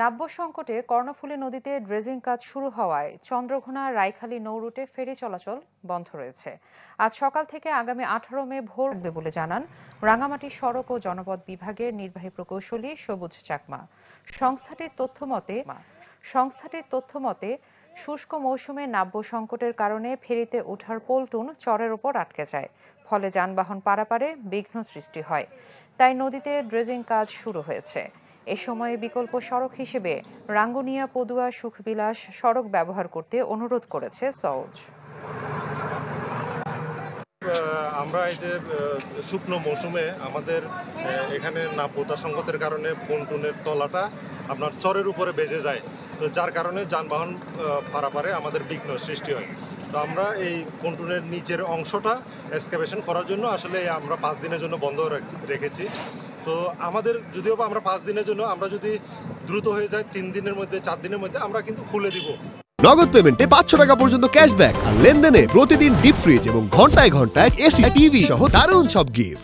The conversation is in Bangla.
নাব্য সংকটে কর্ণফুলী নদীতে ড্রেজিং কাজ শুরু হওয়ায় চন্দ্রঘোনা রায়খালী নৌ রুটে ফেরি চলাচল বন্ধ রয়েছে। আজ সকাল থেকে আগামী 18 মে ভোর থাকবে বলে জানান রাঙামাটি সড়ক ও জনপথ বিভাগের নির্বাহী প্রকৌশলী সবুজ চাকমা। সংস্থাটির তথ্য মতে শুষ্ক মৌসুমে নাব্য সংকটের কারণে ফেরিতে ওঠার পল্টুন চরের ওপর আটকে যায়, ফলে যানবাহন পারাপারে বিঘ্ন সৃষ্টি হয়। তাই নদীতে ড্রেজিং কাজ শুরু হয়েছে। এ সময়ে বিকল্প সড়ক হিসেবে রাঙ্গুনিয়া পদুয়া সুখবিলাস সড়ক ব্যবহার করতে অনুরোধ করেছে সওজ। আমরা এই যে শুকনো মৌসুমে আমাদের এখানে নাব্যতা সংকটের কারণে পন্টুনের তলাটা আপনার চরের উপরে বেজে যায়, তো যার কারণে যানবাহন পারাপারে আমাদের বিঘ্ন সৃষ্টি হয়। তো আমরা এই পন্টুনের নিচের অংশটা এক্সকাভেশন করার জন্য আসলে আমরা 5 দিনের জন্য বন্ধ রেখেছি। তো আমাদের যদিও বা আমরা 5 দিনের জন্য, আমরা যদি দ্রুত হয়ে যায় 3 দিনের মধ্যে 4 দিনের মধ্যে আমরা কিন্তু খুলে দিব। নগদ পেমেন্টে 500 টাকা পর্যন্ত ক্যাশব্যাক আর লেনদেনে প্রতিদিন ডিপ ফ্রিজ এবং ঘন্টায় ঘন্টায় এসি টিভি সহ দারুণ সব গিফট।